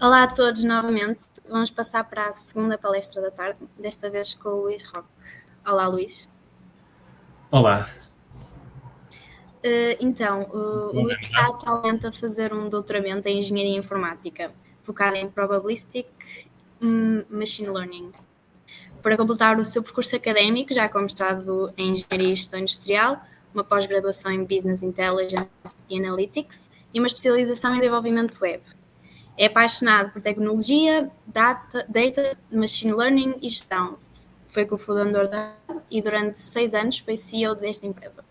Olá a todos novamente. Vamos passar para a segunda palestra da tarde, desta vez com o Luís Roque. Olá, Luís. Olá. Então, o Luís está atualmente a fazer um doutoramento em Engenharia Informática, focado em Probabilistic Machine Learning. Para completar o seu percurso académico, já com mestrado em Engenharia e Gestão Industrial, uma pós-graduação em Business Intelligence e Analytics e uma especialização em Desenvolvimento Web. É apaixonado por tecnologia, data, machine learning e gestão. Foi cofundador da e durante 6 anos foi CEO desta empresa.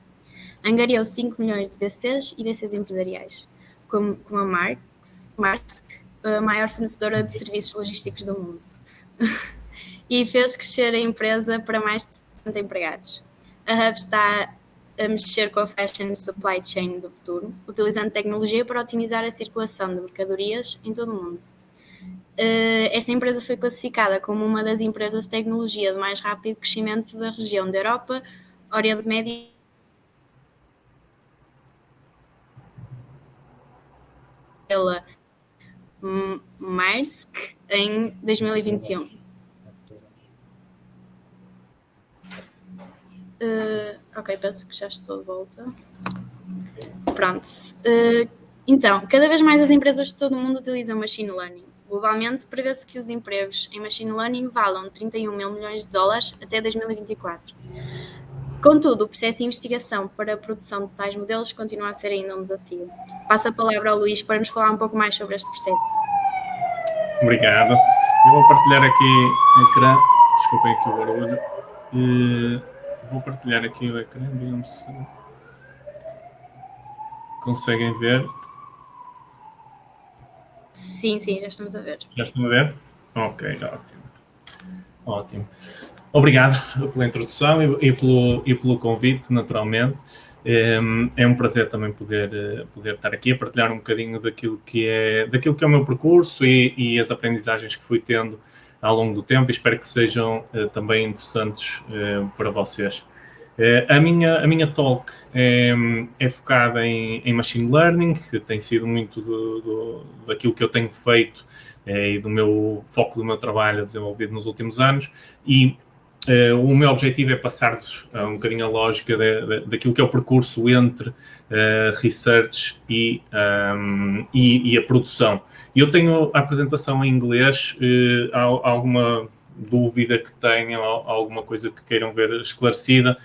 Angariou 5 milhões de VCs e VCs empresariais, como a Maersk, a maior fornecedora de serviços logísticos do mundo. E fez crescer a empresa para mais de 70 empregados. A Hub está a mexer com a fashion supply chain do futuro, utilizando tecnologia para otimizar a circulação de mercadorias em todo o mundo. Esta empresa foi classificada como uma das empresas de tecnologia de mais rápido crescimento da região da Europa, Oriente Médio pela Maersk em 2021. Ok, penso que já estou de volta. Pronto. Então, cada vez mais as empresas de todo o mundo utilizam Machine Learning. Globalmente, prevê-se que os empregos em Machine Learning valam 31 mil milhões de dólares até 2024. Contudo, o processo de investigação para a produção de tais modelos continua a ser ainda um desafio. Passo a palavra ao Luís para nos falar um pouco mais sobre este processo. Obrigado. Eu vou partilhar aqui o ecrã. Desculpem aqui o barulho. Vou partilhar aqui o ecrã, digamos se conseguem ver. Sim, já estamos a ver. Já estão a ver? Ok, ótimo. Obrigado pela introdução e pelo convite, naturalmente. É um prazer também poder estar aqui a partilhar um bocadinho daquilo que é o meu percurso e as aprendizagens que fui tendo ao longo do tempo. Espero que sejam também interessantes para vocês. A minha talk é focada em Machine Learning, que tem sido muito daquilo que eu tenho feito e do meu foco do meu trabalho desenvolvido nos últimos anos. E o meu objetivo é passar-vos um bocadinho a lógica daquilo que é o percurso entre research e a produção. Eu tenho a apresentação em inglês. Há alguma dúvida que tenham, alguma coisa que queiram ver esclarecida,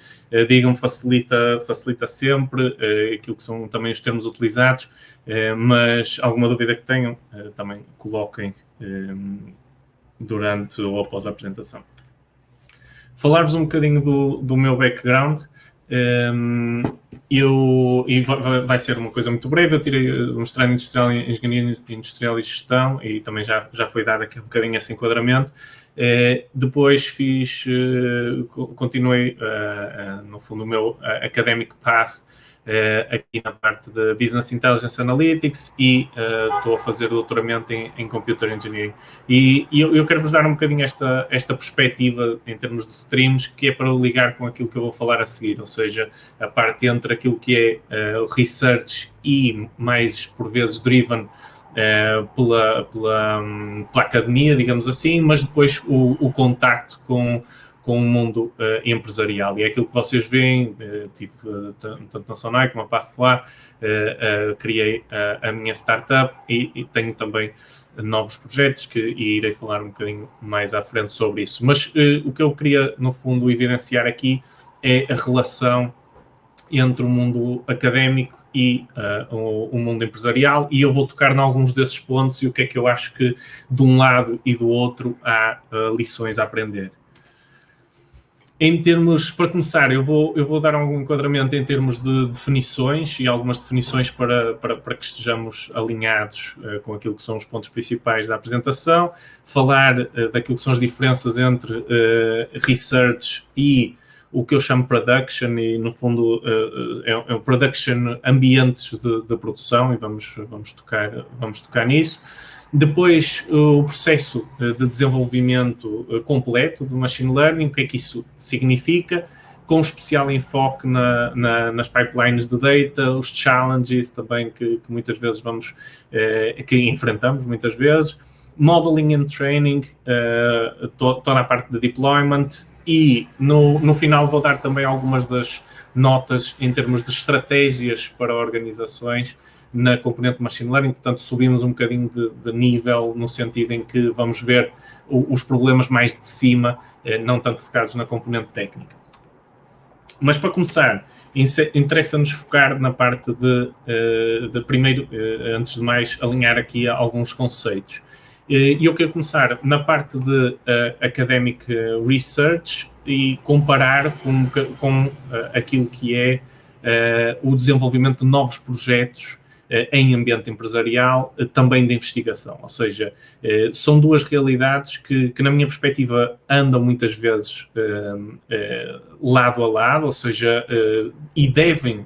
digam, facilita sempre aquilo que são também os termos utilizados, mas alguma dúvida que tenham, também coloquem durante ou após a apresentação. Falar-vos um bocadinho do meu background. Vai ser uma coisa muito breve. Eu tirei um mestrado industrial em Engenharia Industrial e Gestão e também já foi dado aqui um bocadinho esse enquadramento. Depois continuei, no fundo, o meu academic path aqui na parte de Business Intelligence Analytics e estou a fazer doutoramento em Computer Engineering. E eu quero-vos dar um bocadinho esta perspectiva em termos de streams, que é para ligar com aquilo que eu vou falar a seguir, ou seja, a parte entre aquilo que é o research e mais, por vezes, driven pela academia, digamos assim, mas depois o contacto com o mundo empresarial. E é aquilo que vocês veem, tive tanto na Sonai como a Parfois, criei a minha startup e tenho também novos projetos e irei falar um bocadinho mais à frente sobre isso. Mas o que eu queria, no fundo, evidenciar aqui é a relação entre o mundo académico e o mundo empresarial, e eu vou tocar em alguns desses pontos e o que é que eu acho que de um lado e do outro há lições a aprender. Em termos, para começar, eu vou dar algum enquadramento em termos de definições e algumas definições para que estejamos alinhados com aquilo que são os pontos principais da apresentação, falar daquilo que são as diferenças entre research e o que eu chamo production, e no fundo é o production ambientes de produção, e vamos tocar nisso. Depois, o processo de desenvolvimento completo do Machine Learning, o que é que isso significa, com especial enfoque nas pipelines de data, os challenges também que muitas vezes que enfrentamos muitas vezes, modeling and training, toda a parte de deployment, e no final vou dar também algumas das notas em termos de estratégias para organizações na componente Machine Learning. Portanto, subimos um bocadinho de nível, no sentido em que vamos ver os problemas mais de cima, não tanto focados na componente técnica. Mas, para começar, interessa-nos focar na parte de primeiro, antes de mais, alinhar aqui alguns conceitos. E eu quero começar na parte de academic research e comparar com aquilo que é o desenvolvimento de novos projetos em ambiente empresarial, também de investigação. Ou seja, são duas realidades que, na minha perspectiva, andam muitas vezes lado a lado, ou seja, e devem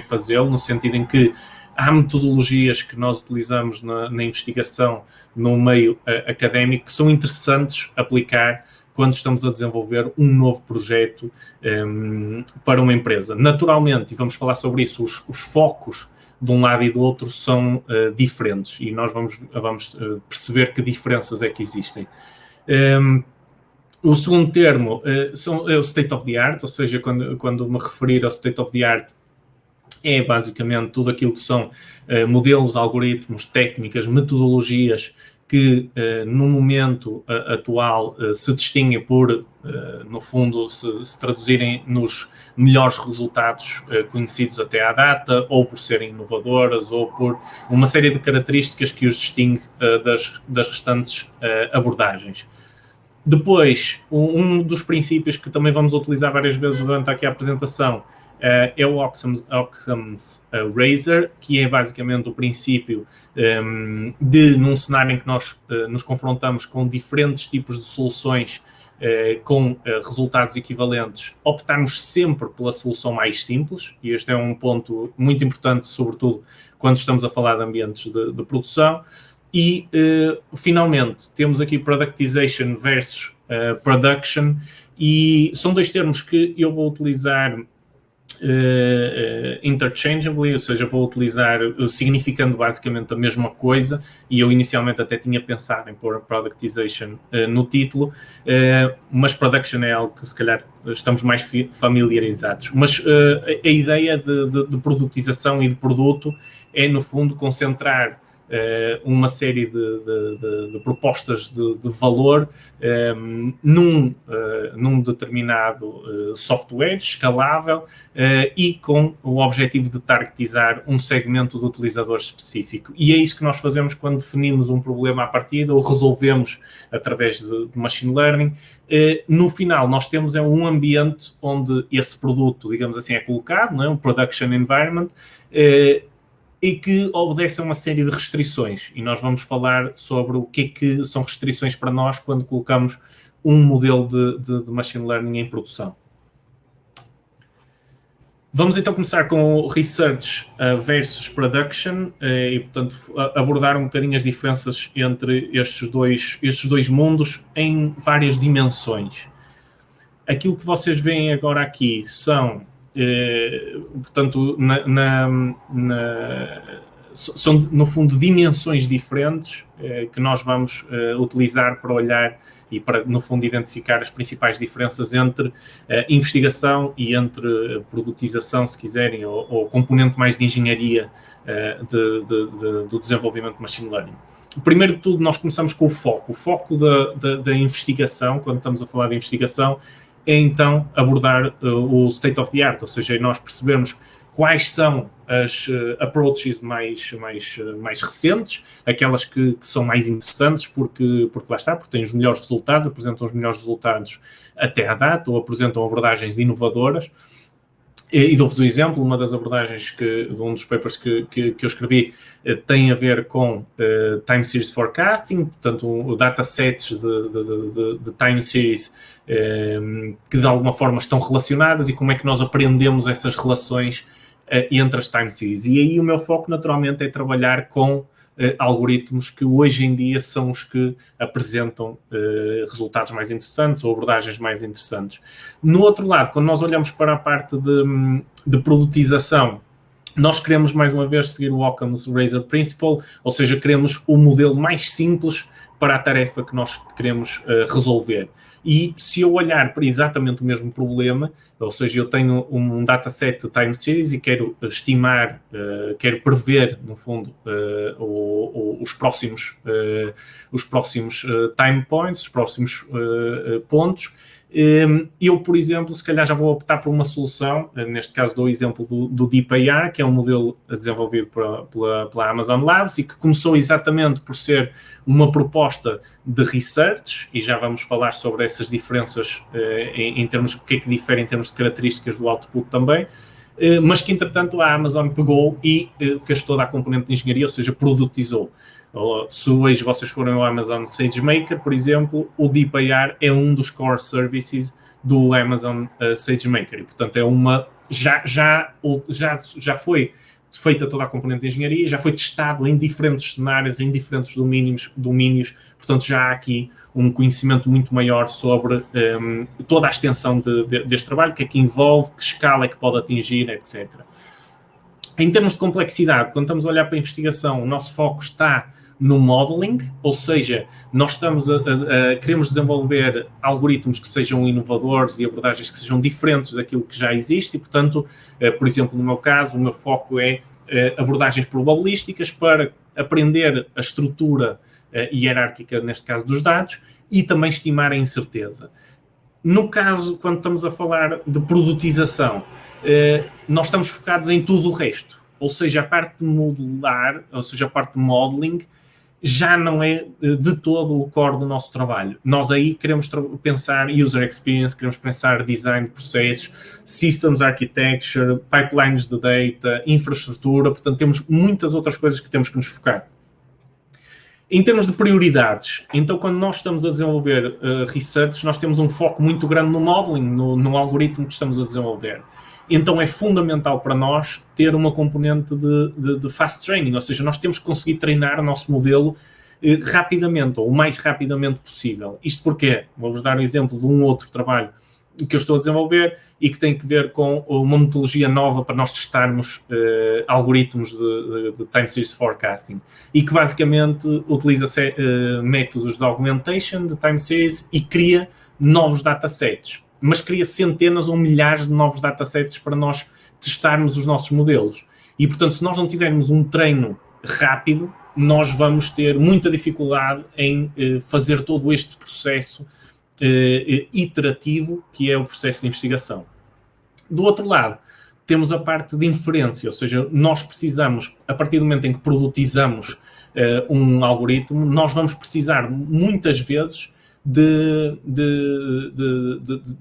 fazê-lo, no sentido em que há metodologias que nós utilizamos na investigação no meio académico que são interessantes aplicar quando estamos a desenvolver um novo projeto para uma empresa. Naturalmente, e vamos falar sobre isso, os focos de um lado e do outro são diferentes, e nós vamos perceber que diferenças é que existem. O segundo termo é o state of the art, ou seja, quando me referir ao state of the art, é basicamente tudo aquilo que são modelos, algoritmos, técnicas, metodologias que no momento atual se distinguem por, no fundo, se traduzirem nos melhores resultados conhecidos até à data, ou por serem inovadoras, ou por uma série de características que os distingue das restantes abordagens. Depois, um dos princípios que também vamos utilizar várias vezes durante aqui a apresentação é o Occam's Razor, que é basicamente o princípio de, num cenário em que nós nos confrontamos com diferentes tipos de soluções com resultados equivalentes, optarmos sempre pela solução mais simples, e este é um ponto muito importante, sobretudo quando estamos a falar de ambientes de produção. E, finalmente, temos aqui Productization versus Production, e são dois termos que eu vou utilizar interchangeably, ou seja, vou utilizar significando basicamente a mesma coisa, e eu inicialmente até tinha pensado em pôr Productization no título, mas Production é algo que se calhar estamos mais familiarizados. Mas a ideia de produtização e de produto é, no fundo, concentrar uma série de propostas de valor num determinado software escalável e com o objetivo de targetizar um segmento de utilizadores específico. E é isso que nós fazemos quando definimos um problema à partida ou resolvemos através de machine learning. No final, nós temos um ambiente onde esse produto, digamos assim, é colocado, não é? Um production environment, e que obedece a uma série de restrições. E nós vamos falar sobre o que é que são restrições para nós quando colocamos um modelo de machine learning em produção. Vamos então começar com o Research versus Production e, portanto, abordar um bocadinho as diferenças entre estes dois mundos em várias dimensões. Aquilo que vocês veem agora aqui são, portanto, são, no fundo, dimensões diferentes que nós vamos utilizar para olhar e para, no fundo, identificar as principais diferenças entre investigação e entre produtização, se quiserem, ou componente mais de engenharia do desenvolvimento de machine learning. Primeiro de tudo, nós começamos com o foco. O foco da investigação, quando estamos a falar de investigação, é então abordar o state of the art, ou seja, nós percebemos quais são as approaches mais recentes, aquelas que são mais interessantes porque lá está, porque têm os melhores resultados, apresentam os melhores resultados até à data, ou apresentam abordagens inovadoras. E dou-vos um exemplo, uma das abordagens um dos papers que eu escrevi tem a ver com time series forecasting, portanto, datasets de time series que de alguma forma estão relacionadas e como é que nós aprendemos essas relações entre as time series. E aí o meu foco, naturalmente, é trabalhar com algoritmos que hoje em dia são os que apresentam resultados mais interessantes ou abordagens mais interessantes. No outro lado, quando nós olhamos para a parte de produtização, Nós queremos, mais uma vez, seguir o Occam's Razor Principle, ou seja, queremos o modelo mais simples para a tarefa que nós queremos resolver. E se eu olhar para exatamente o mesmo problema, ou seja, eu tenho um dataset de time series e quero estimar, quero prever, no fundo, os próximos time points, os próximos pontos, eu, por exemplo, se calhar já vou optar por uma solução, neste caso dou o exemplo do DeepAI, que é um modelo desenvolvido pela Amazon Labs e que começou exatamente por ser uma proposta de research, e já vamos falar sobre essas diferenças em termos, o que é que difere em termos de características do output também, mas que, entretanto, a Amazon pegou e fez toda a componente de engenharia, ou seja, produtizou. Se hoje vocês forem ao Amazon SageMaker, por exemplo, o DeepAI é um dos core services do Amazon SageMaker. E, portanto, é já foi feita toda a componente de engenharia, já foi testado em diferentes cenários, em diferentes domínios. Portanto, já há aqui um conhecimento muito maior sobre toda a extensão deste trabalho, o que é que envolve, que escala é que pode atingir, etc. Em termos de complexidade, quando estamos a olhar para a investigação, o nosso foco está no modeling, ou seja, nós queremos desenvolver algoritmos que sejam inovadores e abordagens que sejam diferentes daquilo que já existe e, portanto, por exemplo, no meu caso, o meu foco é abordagens probabilísticas para aprender a estrutura hierárquica, neste caso, dos dados e também estimar a incerteza. No caso, quando estamos a falar de produtização, nós estamos focados em tudo o resto, ou seja, a parte de modelar, ou seja, a parte de modeling, já não é de todo o core do nosso trabalho. Nós aí queremos pensar user experience, queremos pensar design de processos, systems architecture, pipelines de data, infraestrutura, portanto temos muitas outras coisas que temos que nos focar. Em termos de prioridades, então quando nós estamos a desenvolver research, nós temos um foco muito grande no modeling, no algoritmo que estamos a desenvolver. Então é fundamental para nós ter uma componente de fast training, ou seja, nós temos que conseguir treinar o nosso modelo rapidamente, ou o mais rapidamente possível. Isto porque, vou-vos dar um exemplo de um outro trabalho que eu estou a desenvolver e que tem que ver com uma metodologia nova para nós testarmos algoritmos de time series forecasting e que basicamente utiliza métodos de augmentation de time series e cria novos datasets, mas cria centenas ou milhares de novos datasets para nós testarmos os nossos modelos. E, portanto, se nós não tivermos um treino rápido, nós vamos ter muita dificuldade em fazer todo este processo iterativo, que é o processo de investigação. Do outro lado, temos a parte de inferência, ou seja, nós precisamos, a partir do momento em que produtizamos um algoritmo, nós vamos precisar muitas vezes de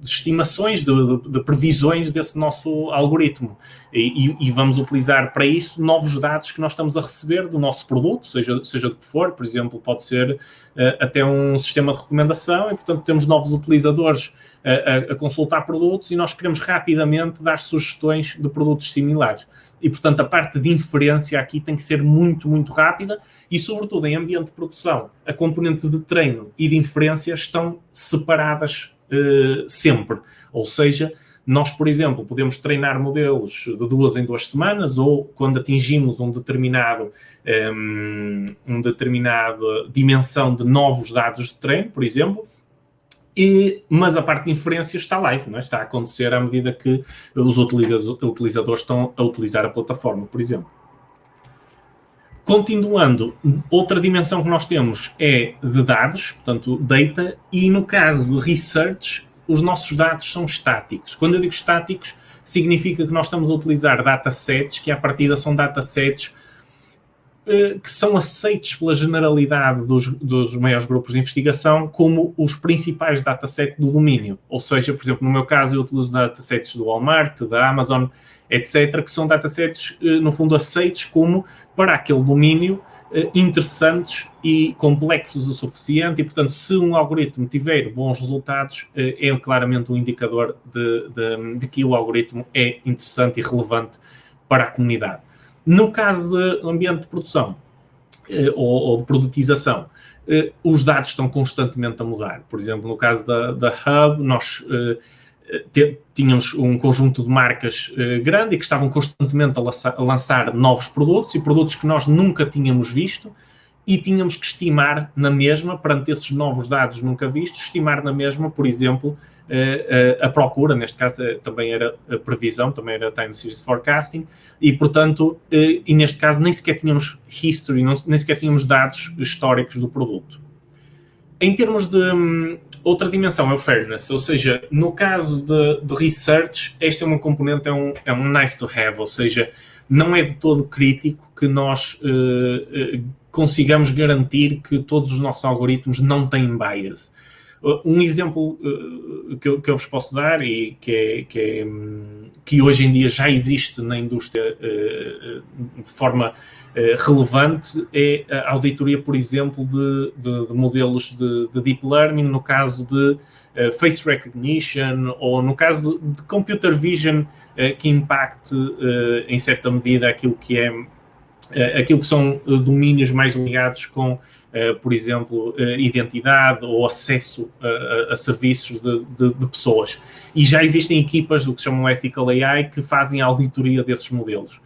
estimações, de previsões desse nosso algoritmo. E vamos utilizar para isso novos dados que nós estamos a receber do nosso produto, seja do que for, por exemplo, pode ser até um sistema de recomendação, e portanto temos novos utilizadores a consultar produtos e nós queremos rapidamente dar sugestões de produtos similares. E, portanto, a parte de inferência aqui tem que ser muito, muito rápida e, sobretudo, em ambiente de produção, a componente de treino e de inferência estão separadas sempre. Ou seja, nós, por exemplo, podemos treinar modelos de 2 em 2 semanas ou quando atingimos um determinado dimensão de novos dados de treino, por exemplo, mas a parte de inferência está live, não é? Está a acontecer à medida que os utilizadores estão a utilizar a plataforma, por exemplo. Continuando, outra dimensão que nós temos é de dados, portanto, data, e no caso de research, os nossos dados são estáticos. Quando eu digo estáticos, significa que nós estamos a utilizar datasets, que à partida são datasets que são aceitos pela generalidade dos maiores grupos de investigação como os principais datasets do domínio. Ou seja, por exemplo, no meu caso, eu utilizo datasets do Walmart, da Amazon, etc., que são datasets, no fundo, aceitos como, para aquele domínio, interessantes e complexos o suficiente. E, portanto, se um algoritmo tiver bons resultados, é claramente um indicador de que o algoritmo é interessante e relevante para a comunidade. No caso de ambiente de produção ou de produtização, os dados estão constantemente a mudar. Por exemplo, no caso da Hub, nós tínhamos um conjunto de marcas grande e que estavam constantemente a lançar novos produtos e produtos que nós nunca tínhamos visto, e tínhamos que estimar na mesma, perante esses novos dados nunca vistos, estimar na mesma, por exemplo, a procura, neste caso também era a previsão, também era time series forecasting, e portanto, e neste caso nem sequer tínhamos history, nem sequer tínhamos dados históricos do produto. Em termos de outra dimensão é o fairness, ou seja, no caso de research, esta é uma componente, é um nice to have, ou seja, não é de todo crítico que nós consigamos garantir que todos os nossos algoritmos não têm bias. Um exemplo que eu vos posso dar e que hoje em dia já existe na indústria de forma relevante é a auditoria, por exemplo, de modelos de deep learning, no caso de face recognition ou no caso de computer vision que impacte em certa medida aquilo que são domínios mais ligados com, por exemplo, identidade ou acesso a serviços de pessoas. E já existem equipas do que se chamam Ethical AI que fazem a auditoria desses modelos.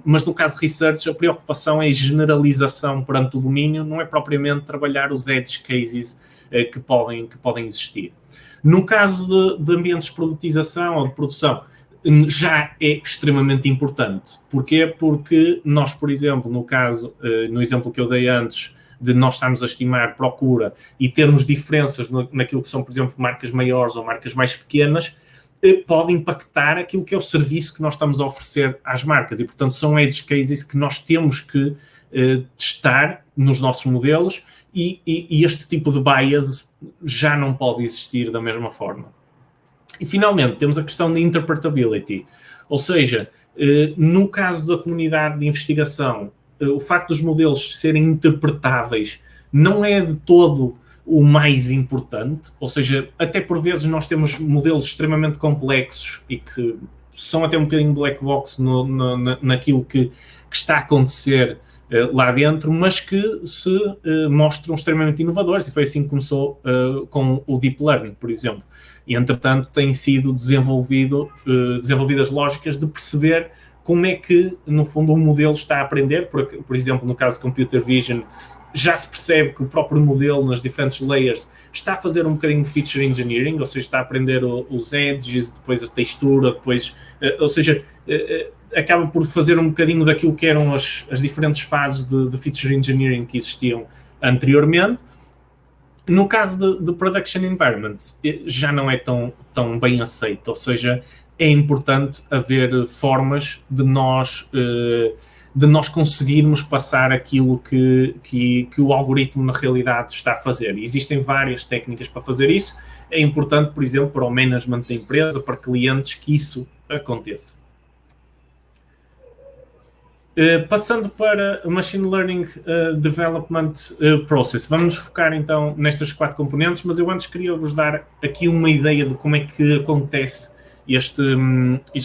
Mas no caso de research, a preocupação é a generalização perante o domínio, não é propriamente trabalhar os edge cases que podem existir. No caso de ambientes de produtização ou de produção, já é extremamente importante. Porquê? Porque nós, por exemplo, no exemplo que eu dei antes, de nós estarmos a estimar procura e termos diferenças naquilo que são, por exemplo, marcas maiores ou marcas mais pequenas, pode impactar aquilo que é o serviço que nós estamos a oferecer às marcas. E, portanto, são edge cases que nós temos que testar nos nossos modelos e este tipo de bias já não pode existir da mesma forma. E, finalmente, temos a questão de interpretability, ou seja, no caso da comunidade de investigação, o facto dos modelos serem interpretáveis não é de todo o mais importante, ou seja, até por vezes nós temos modelos extremamente complexos e que são até um bocadinho black box naquilo que está a acontecer lá dentro, mas que se mostram extremamente inovadores, e foi assim que começou com o Deep Learning, por exemplo. E, entretanto, têm sido desenvolvidas lógicas de perceber como é que, no fundo, um modelo está a aprender. Por exemplo, no caso de Computer Vision, já se percebe que o próprio modelo, nas diferentes layers, está a fazer um bocadinho de feature engineering, ou seja, está a aprender os edges, depois a textura, depois... ou seja, acaba por fazer um bocadinho daquilo que eram as diferentes fases de feature engineering que existiam anteriormente. No caso de production environments, já não é tão bem aceito, ou seja, é importante haver formas de nós conseguirmos passar aquilo que o algoritmo na realidade está a fazer. E existem várias técnicas para fazer isso. É importante, por exemplo, para o management da empresa, para clientes, que isso aconteça. Passando para o Machine Learning Development Process, vamos focar então nestas 4 componentes, mas eu antes queria vos dar aqui uma ideia de como é que acontece este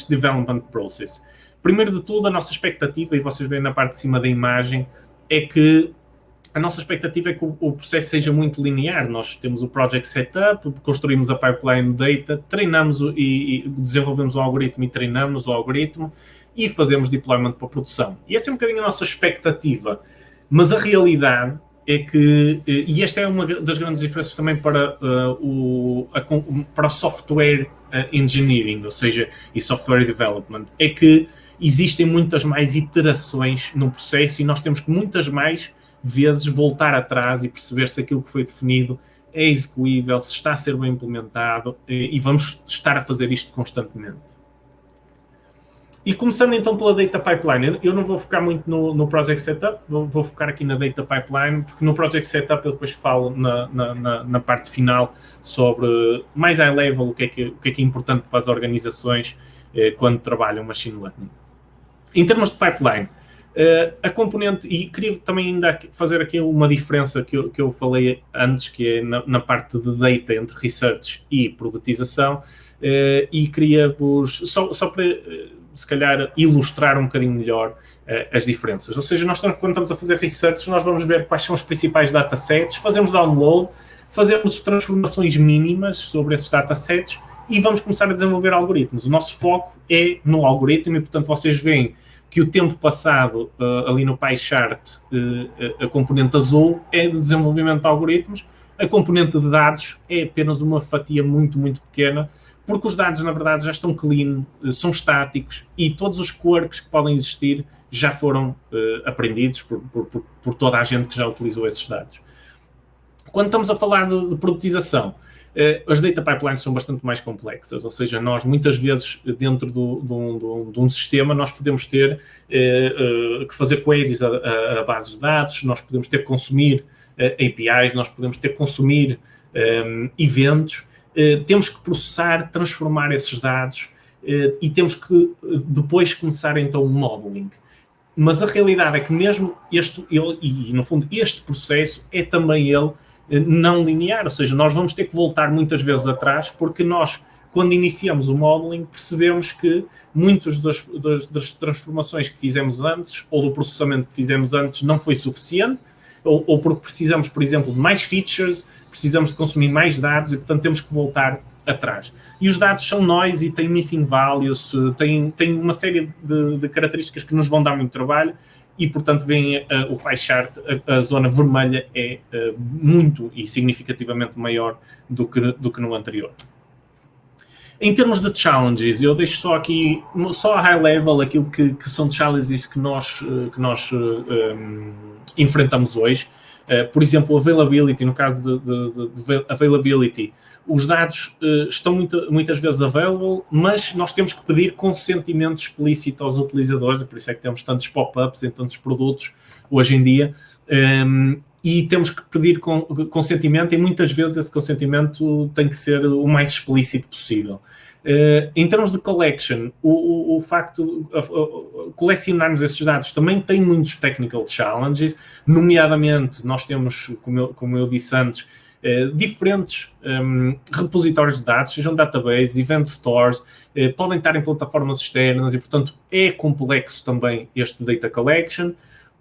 Development Process. Primeiro de tudo, a nossa expectativa, e vocês veem na parte de cima da imagem, é que a nossa expectativa é que o processo seja muito linear. Nós temos o Project Setup, construímos a pipeline data, treinamos e desenvolvemos o algoritmo e treinamos o algoritmo, e fazemos deployment para produção. E essa é um bocadinho a nossa expectativa. Mas a realidade é que, e esta é uma das grandes diferenças também para o software engineering, ou seja, e software development, é que existem muitas mais iterações no processo e nós temos que muitas mais vezes voltar atrás e perceber se aquilo que foi definido é execuível, se está a ser bem implementado, e vamos estar a fazer isto constantemente. E começando então pela Data Pipeline, eu não vou focar muito no Project Setup, vou focar aqui na Data Pipeline, porque no Project Setup eu depois falo na parte final sobre, mais high level, o que é importante para as organizações quando trabalham Machine Learning. Em termos de pipeline, a componente, e queria também ainda fazer aqui uma diferença que eu falei antes, que é na parte de data entre research e produtização, e queria-vos, só para... se calhar, ilustrar um bocadinho melhor as diferenças. Ou seja, nós quando estamos a fazer research, nós vamos ver quais são os principais datasets, fazemos download, fazemos transformações mínimas sobre esses datasets e vamos começar a desenvolver algoritmos. O nosso foco é no algoritmo e, portanto, vocês veem que o tempo passado ali no pie chart, a componente azul é de desenvolvimento de algoritmos, a componente de dados é apenas uma fatia muito, muito pequena, porque os dados, na verdade, já estão clean, são estáticos e todos os quirks que podem existir já foram aprendidos por toda a gente que já utilizou esses dados. Quando estamos a falar de produtização, as data pipelines são bastante mais complexas, ou seja, nós muitas vezes dentro de um sistema nós podemos ter que fazer queries a bases de dados, nós podemos ter que consumir APIs, nós podemos ter que consumir eventos, temos que processar, transformar esses dados e temos que depois começar então o modeling. Mas a realidade é que mesmo no fundo este processo é também ele não linear, ou seja, nós vamos ter que voltar muitas vezes atrás, porque nós, quando iniciamos o modeling, percebemos que muitas das transformações que fizemos antes, ou do processamento que fizemos antes, não foi suficiente, ou porque precisamos, por exemplo, de mais features, precisamos de consumir mais dados e, portanto, temos que voltar atrás. E os dados são noisy, têm missing values, têm uma série de características que nos vão dar muito trabalho, e, portanto, vem o pie chart, a zona vermelha é muito e significativamente maior do que no anterior. Em termos de challenges, eu deixo só aqui, só a high level, aquilo que são challenges que nós enfrentamos hoje. Por exemplo, availability, no caso de availability, os dados estão muitas vezes available, mas nós temos que pedir consentimento explícito aos utilizadores, por isso é que temos tantos pop-ups em tantos produtos hoje em dia, e temos que pedir consentimento, e muitas vezes esse consentimento tem que ser o mais explícito possível. Em termos de collection, o facto de colecionarmos esses dados também tem muitos technical challenges, nomeadamente nós temos, como eu disse antes, diferentes repositórios de dados, sejam databases, event stores, podem estar em plataformas externas e, portanto, é complexo também este data collection.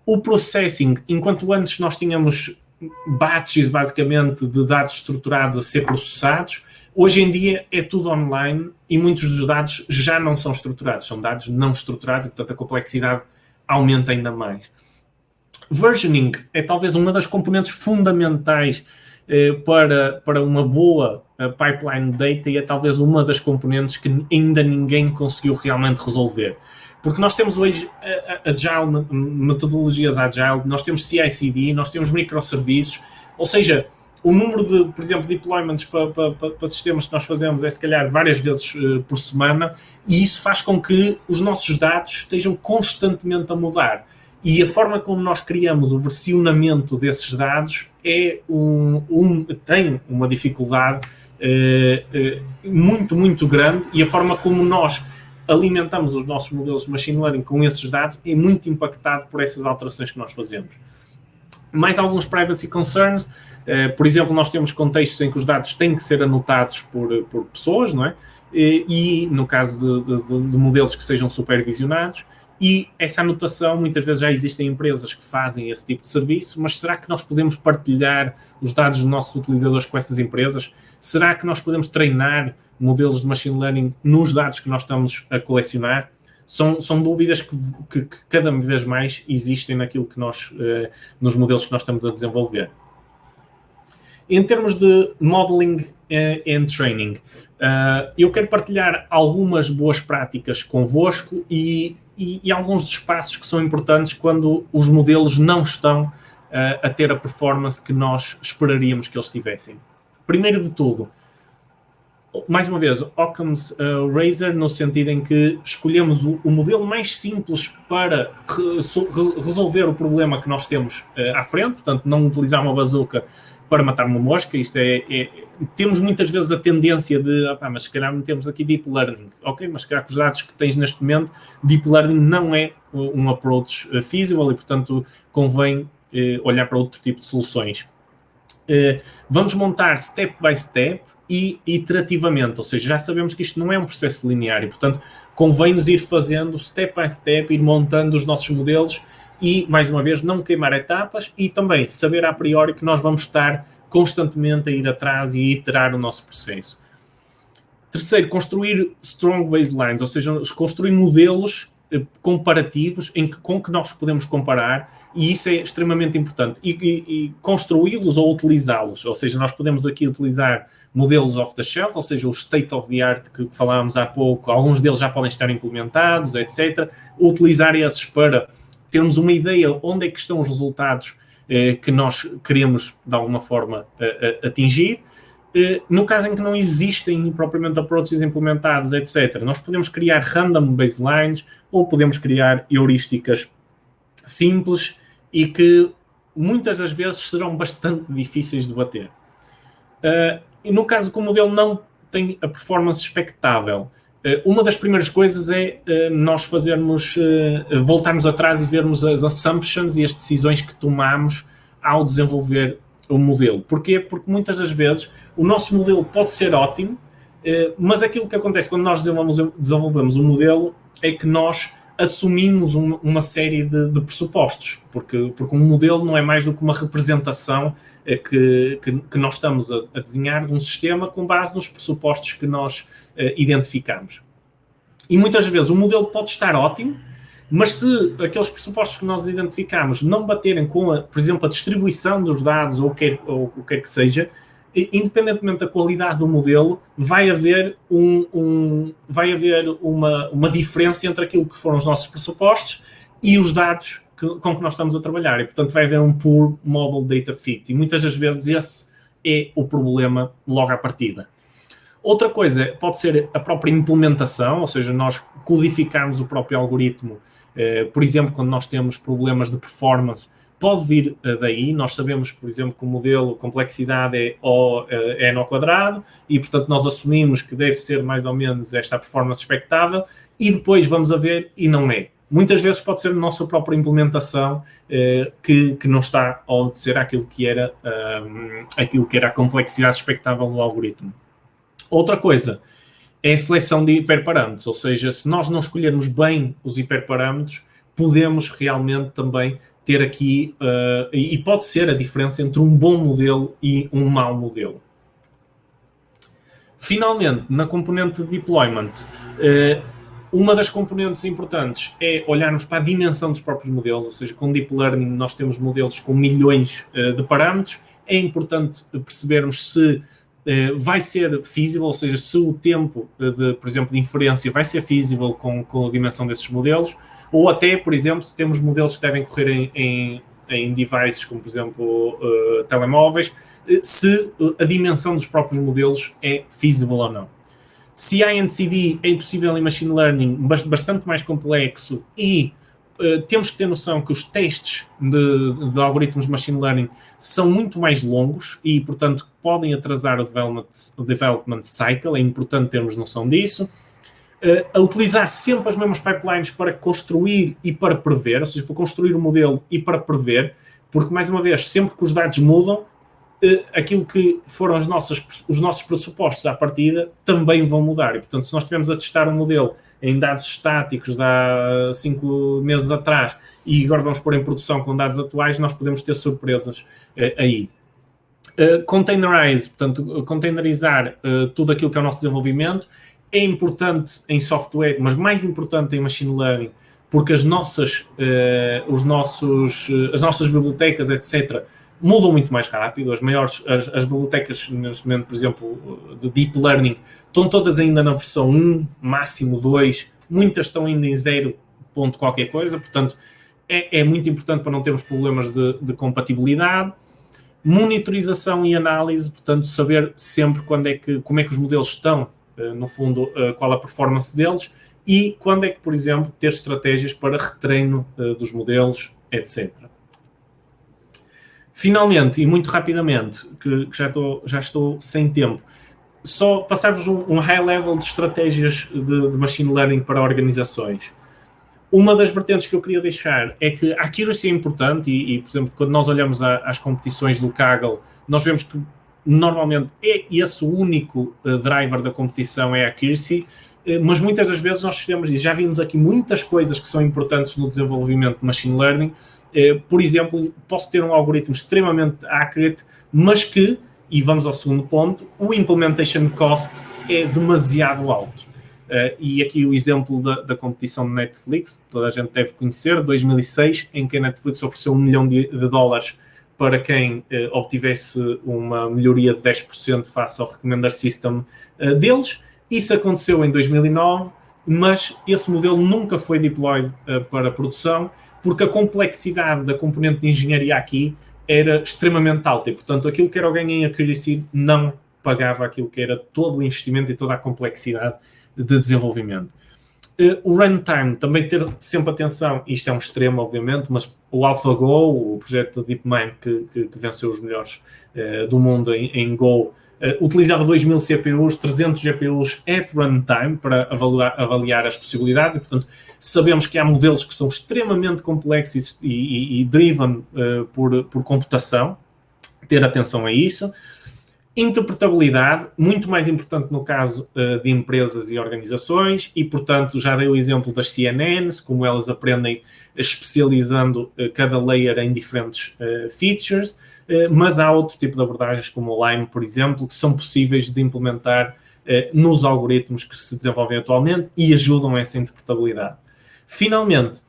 O processing, enquanto antes nós tínhamos batches, basicamente, de dados estruturados a ser processados, hoje em dia é tudo online e muitos dos dados já não são estruturados, são dados não estruturados e, portanto, a complexidade aumenta ainda mais. Versioning é talvez uma das componentes fundamentais para uma boa pipeline de data e é talvez uma das componentes que ainda ninguém conseguiu realmente resolver. Porque nós temos hoje agile, metodologias agile, nós temos CI/CD, nós temos microserviços, ou seja, o número de, por exemplo, deployments para sistemas que nós fazemos é se calhar várias vezes por semana, e isso faz com que os nossos dados estejam constantemente a mudar. E a forma como nós criamos o versionamento desses dados tem uma dificuldade muito, muito grande, e a forma como nós alimentamos os nossos modelos de machine learning com esses dados é muito impactado por essas alterações que nós fazemos. Mais alguns privacy concerns, por exemplo, nós temos contextos em que os dados têm que ser anotados por pessoas, não é? E no caso de modelos que sejam supervisionados, e essa anotação, muitas vezes já existem empresas que fazem esse tipo de serviço, mas será que nós podemos partilhar os dados dos nossos utilizadores com essas empresas? Será que nós podemos treinar modelos de machine learning nos dados que nós estamos a colecionar? São dúvidas que cada vez mais existem naquilo que nos modelos que nós estamos a desenvolver. Em termos de modeling and training, eu quero partilhar algumas boas práticas convosco e alguns dos passos que são importantes quando os modelos não estão a ter a performance que nós esperaríamos que eles tivessem. Primeiro de tudo, mais uma vez, Occam's Razor, no sentido em que escolhemos o modelo mais simples para resolver o problema que nós temos à frente, portanto, não utilizar uma bazuca para matar uma mosca. Isto temos muitas vezes a tendência de, mas se calhar não temos aqui Deep Learning. Ok, mas se calhar com os dados que tens neste momento, Deep Learning não é um approach feasible e, portanto, convém olhar para outro tipo de soluções. Vamos montar step by step e iterativamente, ou seja, já sabemos que isto não é um processo linear e, portanto, convém-nos ir fazendo step by step, ir montando os nossos modelos e, mais uma vez, não queimar etapas e também saber a priori que nós vamos estar constantemente a ir atrás e iterar o nosso processo. Terceiro, construir strong baselines, ou seja, construir modelos comparativos com que nós podemos comparar, e isso é extremamente importante. E construí-los ou utilizá-los, ou seja, nós podemos aqui utilizar modelos off the shelf, ou seja, o state of the art que falámos há pouco, alguns deles já podem estar implementados, etc. Utilizar esses para termos uma ideia onde é que estão os resultados que nós queremos, de alguma forma, atingir. No caso em que não existem propriamente approaches implementados, etc., nós podemos criar random baselines ou podemos criar heurísticas simples e que muitas das vezes serão bastante difíceis de bater. E no caso que o modelo não tem a performance expectável, uma das primeiras coisas é nós voltarmos atrás e vermos as assumptions e as decisões que tomamos ao desenvolver o modelo. Porquê? Porque muitas das vezes o nosso modelo pode ser ótimo, mas aquilo que acontece quando nós desenvolvemos um modelo é que nós assumimos uma série de pressupostos, porque um modelo não é mais do que uma representação que nós estamos a desenhar de um sistema com base nos pressupostos que nós identificamos. E muitas vezes o modelo pode estar ótimo, mas se aqueles pressupostos que nós identificamos não baterem com, por exemplo, a distribuição dos dados ou o que quer que seja, independentemente da qualidade do modelo, vai haver uma diferença entre aquilo que foram os nossos pressupostos e os dados com que nós estamos a trabalhar. E, portanto, vai haver um poor model data fit. E muitas das vezes esse é o problema logo à partida. Outra coisa pode ser a própria implementação, ou seja, nós codificarmos o próprio algoritmo. Por exemplo, quando nós temos problemas de performance, pode vir daí. Nós sabemos, por exemplo, que o modelo complexidade é n ao quadrado e, portanto, nós assumimos que deve ser mais ou menos esta performance expectável e depois vamos a ver e não é. Muitas vezes pode ser a nossa própria implementação que não está a obedecer àquilo que era a complexidade expectável do algoritmo. Outra coisa é a seleção de hiperparâmetros, ou seja, se nós não escolhermos bem os hiperparâmetros, podemos realmente também ter aqui, e pode ser a diferença entre um bom modelo e um mau modelo. Finalmente, na componente de deployment, uma das componentes importantes é olharmos para a dimensão dos próprios modelos, ou seja, com Deep Learning nós temos modelos com milhões de parâmetros, é importante percebermos se vai ser feasible, ou seja, se o tempo, por exemplo, de inferência vai ser feasible com a dimensão desses modelos, ou até, por exemplo, se temos modelos que devem correr em devices, como, por exemplo, telemóveis, se a dimensão dos próprios modelos é feasible ou não. CI/CD é impossível em Machine Learning, bastante mais complexo e temos que ter noção que os testes de algoritmos de Machine Learning são muito mais longos e, portanto, podem atrasar o development cycle. É importante termos noção disso. A utilizar sempre as mesmas pipelines para construir e para prever, ou seja, para construir o modelo e para prever, porque, mais uma vez, sempre que os dados mudam, aquilo que foram os nossos pressupostos à partida também vão mudar. E, portanto, se nós estivermos a testar um modelo em dados estáticos de há 5 meses atrás e agora vamos pôr em produção com dados atuais, nós podemos ter surpresas aí. Containerize, portanto, containerizar tudo aquilo que é o nosso desenvolvimento é importante em software, mas mais importante em machine learning, porque as nossas bibliotecas, etc., mudam muito mais rápido. As bibliotecas, neste momento, por exemplo, de Deep Learning, estão todas ainda na versão 1, máximo 2, muitas estão ainda em 0 ponto qualquer coisa, portanto, é muito importante para não termos problemas de compatibilidade. Monitorização e análise, portanto, saber sempre como é que os modelos estão, no fundo, qual a performance deles e quando é que, por exemplo, ter estratégias para retreino dos modelos, etc. Finalmente, e muito rapidamente, que já estou sem tempo, só passar-vos um high level de estratégias de machine learning para organizações. Uma das vertentes que eu queria deixar é que a accuracy é importante e, por exemplo, quando nós olhamos às competições do Kaggle, nós vemos que normalmente é esse o único driver da competição, é a accuracy, mas muitas das vezes nós chegamos, e já vimos aqui muitas coisas que são importantes no desenvolvimento de machine learning. Por exemplo, posso ter um algoritmo extremamente accurate, mas que E vamos ao segundo ponto, o implementation cost é demasiado alto. E aqui o exemplo da competição de Netflix, toda a gente deve conhecer, 2006, em que a Netflix ofereceu $1 milhão para quem obtivesse uma melhoria de 10% face ao Recommender System deles. Isso aconteceu em 2009, mas esse modelo nunca foi deployed para produção, porque a complexidade da componente de engenharia aqui era extremamente alta e, portanto, aquilo que era o ganho em accuracy não pagava aquilo que era todo o investimento e toda a complexidade de desenvolvimento. O runtime, também ter sempre atenção, isto é um extremo, obviamente, mas o AlphaGo, o projeto da DeepMind que venceu os melhores do mundo em Go, utilizava 2000 CPUs, 300 GPUs at runtime para avaliar as possibilidades e, portanto, sabemos que há modelos que são extremamente complexos e driven por computação, ter atenção a isso. Interpretabilidade, muito mais importante no caso de empresas e organizações e, portanto, já dei o exemplo das CNNs, como elas aprendem especializando cada layer em diferentes features, mas há outro tipo de abordagens, como o Lime, por exemplo, que são possíveis de implementar nos algoritmos que se desenvolvem atualmente e ajudam a essa interpretabilidade. Finalmente,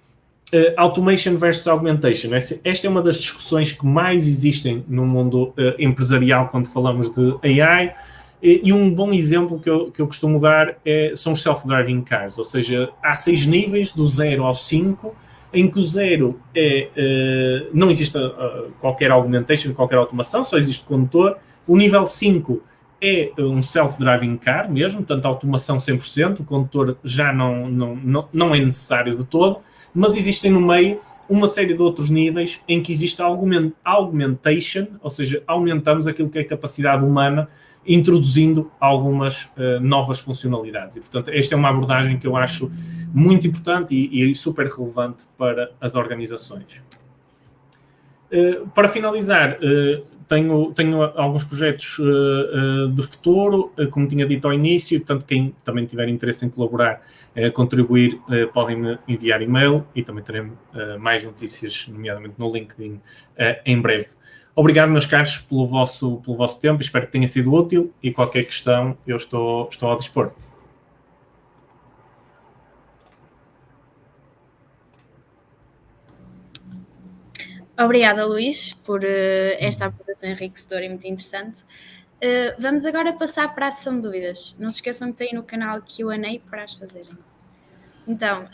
automation versus augmentation. Esta é uma das discussões que mais existem no mundo empresarial quando falamos de AI, e um bom exemplo que eu costumo dar são os self-driving cars, ou seja, há 6 níveis, do 0 ao 5, em que o 0 não existe qualquer augmentation, qualquer automação, só existe condutor. O nível 5 é um self-driving car mesmo, portanto, automação 100%, o condutor já não é necessário de todo, mas existem no meio uma série de outros níveis em que existe augmentation, ou seja, aumentamos aquilo que é a capacidade humana, introduzindo algumas novas funcionalidades. E, portanto, esta é uma abordagem que eu acho muito importante e super relevante para as organizações. Para finalizar, tenho alguns projetos de futuro, como tinha dito ao início, portanto, quem também tiver interesse em colaborar, contribuir, podem me enviar e-mail e também teremos mais notícias, nomeadamente no LinkedIn, em breve. Obrigado, meus caros, pelo vosso tempo, espero que tenha sido útil e qualquer questão eu estou ao dispor. Obrigada, Luís, por esta apresentação enriquecedora e muito interessante. Vamos agora passar para a sessão de dúvidas. Não se esqueçam que têm no canal Q&A para as fazerem. Então,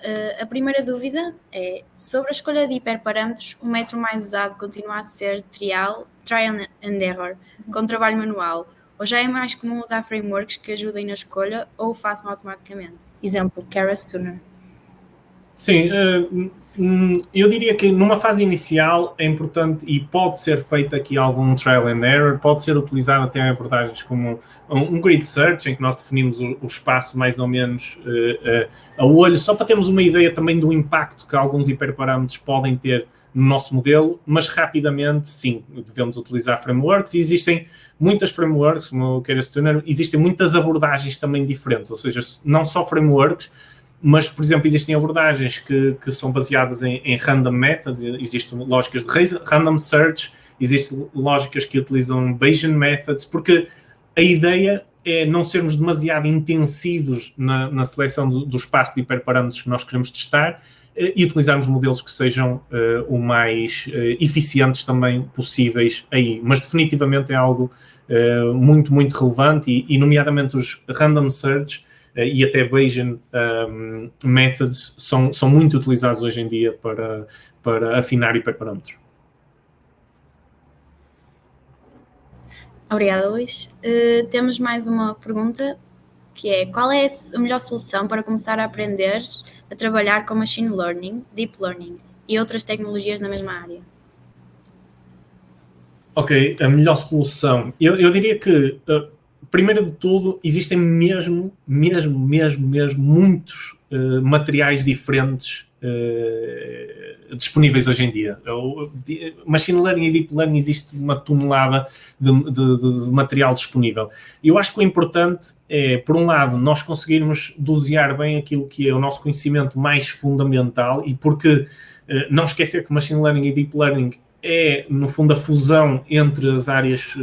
a primeira dúvida é: sobre a escolha de hiperparâmetros, o método mais usado continua a ser trial and error, com trabalho manual, ou já é mais comum usar frameworks que ajudem na escolha ou o façam automaticamente? Exemplo, Keras Tuner. Sim, eu diria que numa fase inicial é importante e pode ser feito aqui algum trial and error, pode ser utilizado até abordagens como um grid search, em que nós definimos o espaço mais ou menos a olho, só para termos uma ideia também do impacto que alguns hiperparâmetros podem ter no nosso modelo, mas rapidamente, sim, devemos utilizar frameworks e existem muitas frameworks, como o Keras Tuner, existem muitas abordagens também diferentes, ou seja, não só frameworks, mas, por exemplo, existem abordagens que são baseadas em random methods, existem lógicas de random search, existem lógicas que utilizam Bayesian methods, porque a ideia é não sermos demasiado intensivos na seleção do espaço de hiperparâmetros que nós queremos testar e utilizarmos modelos que sejam o mais eficientes também possíveis aí. Mas definitivamente é algo muito, muito relevante e nomeadamente os random search e até Bayesian methods são muito utilizados hoje em dia para afinar hiperparâmetros. Obrigada, Luís. Temos mais uma pergunta, que é: qual é a melhor solução para começar a aprender a trabalhar com Machine Learning, Deep Learning e outras tecnologias na mesma área? Ok, a melhor solução. Eu diria que, primeiro de tudo, existem mesmo muitos materiais diferentes disponíveis hoje em dia. Machine Learning e Deep Learning existe uma tonelada de material disponível. E eu acho que o importante é, por um lado, nós conseguirmos dosear bem aquilo que é o nosso conhecimento mais fundamental e porque não esquecer que Machine Learning e Deep Learning é, no fundo, a fusão entre as áreas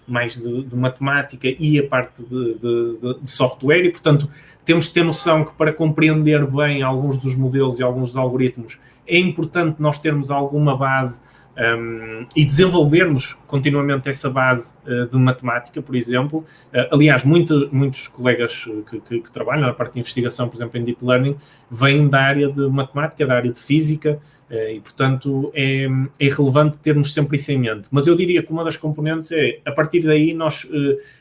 mais de matemática e a parte de software e, portanto, temos de ter noção que para compreender bem alguns dos modelos e alguns dos algoritmos é importante nós termos alguma base e desenvolvermos continuamente essa base de matemática, por exemplo. Aliás, muitos colegas que trabalham na parte de investigação, por exemplo, em Deep Learning, vêm da área de matemática, da área de física, e, portanto, é relevante termos sempre isso em mente. Mas eu diria que uma das componentes é, a partir daí, nós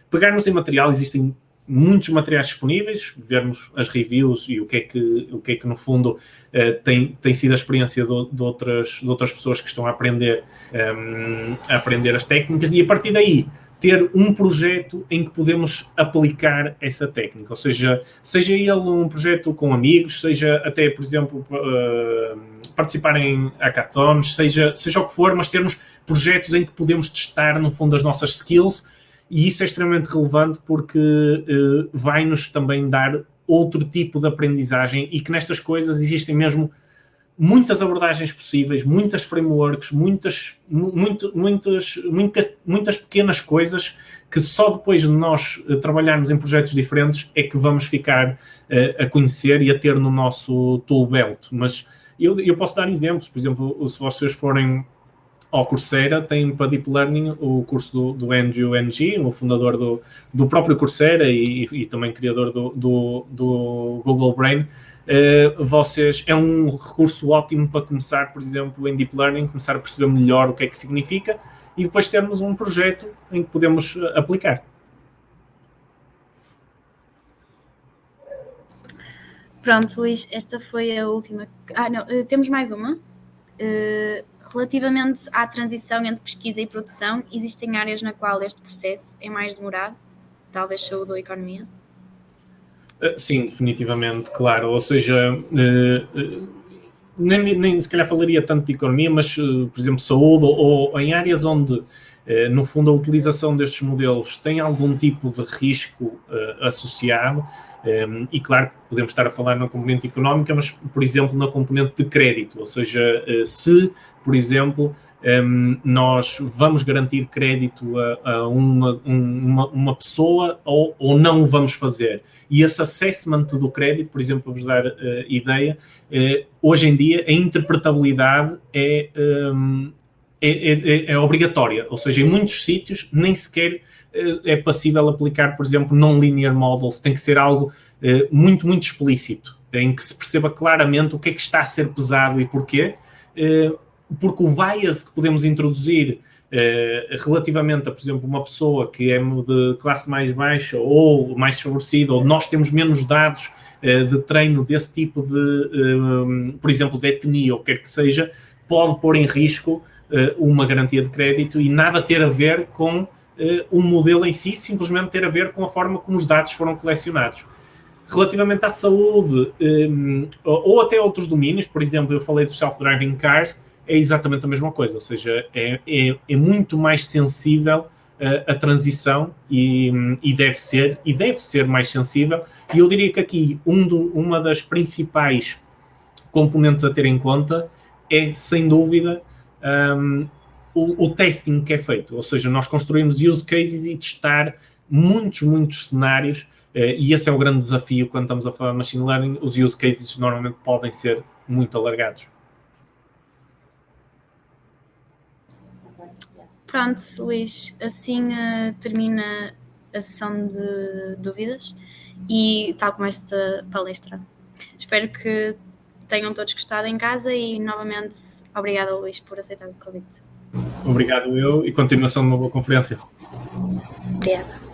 pegarmos em material, existem muitos materiais disponíveis, vermos as reviews e o que é que no fundo tem sido a experiência de outras pessoas que estão a aprender as técnicas, e a partir daí ter um projeto em que podemos aplicar essa técnica, ou seja ele um projeto com amigos, seja até, por exemplo, participar em hackathons, seja o que for, mas termos projetos em que podemos testar, no fundo, as nossas skills. E isso é extremamente relevante porque vai-nos também dar outro tipo de aprendizagem, e que nestas coisas existem mesmo muitas abordagens possíveis, muitas frameworks, muitas pequenas coisas que só depois de nós trabalharmos em projetos diferentes é que vamos ficar a conhecer e a ter no nosso tool belt. Mas eu posso dar exemplos, por exemplo, se vocês forem ao Coursera, tem para Deep Learning o curso do Andrew Ng, o fundador do próprio Coursera e também criador do Google Brain. É um recurso ótimo para começar, por exemplo, em Deep Learning, começar a perceber melhor o que é que significa e depois termos um projeto em que podemos aplicar. Pronto, Luís, esta foi a última. Não, temos mais uma. Relativamente à transição entre pesquisa e produção, existem áreas na qual este processo é mais demorado, talvez saúde ou economia? Sim, definitivamente, claro. Ou seja, nem se calhar falaria tanto de economia, mas, por exemplo, saúde ou em áreas onde, no fundo, a utilização destes modelos tem algum tipo de risco associado. E claro, podemos estar a falar na componente económica, mas, por exemplo, na componente de crédito, ou seja, se, por exemplo, nós vamos garantir crédito a uma pessoa ou não o vamos fazer. E esse assessment do crédito, por exemplo, para vos dar ideia, hoje em dia a interpretabilidade é obrigatória, ou seja, em muitos sítios nem sequer é passível aplicar, por exemplo, non-linear models, tem que ser algo muito, muito explícito, em que se perceba claramente o que é que está a ser pesado e porquê, porque o bias que podemos introduzir relativamente a, por exemplo, uma pessoa que é de classe mais baixa ou mais desfavorecida, ou nós temos menos dados de treino desse tipo de, por exemplo, de etnia ou quer que seja, pode pôr em risco uma garantia de crédito e nada ter a ver com o modelo em si, simplesmente ter a ver com a forma como os dados foram colecionados. Relativamente à saúde, ou até outros domínios, por exemplo, eu falei dos self-driving cars, é exatamente a mesma coisa, ou seja, é muito mais sensível a transição e deve ser mais sensível. E eu diria que aqui uma das principais componentes a ter em conta é, sem dúvida, o testing que é feito, ou seja, nós construímos use cases e testar muitos cenários, e esse é o grande desafio quando estamos a falar de machine learning. Os use cases normalmente podem ser muito alargados. Pronto, Luís, assim termina a sessão de dúvidas e tal como esta palestra. Espero que tenham todos gostado em casa e, novamente, obrigada, Luís, por aceitar o convite. Obrigado eu e continuação de uma boa conferência. Obrigada.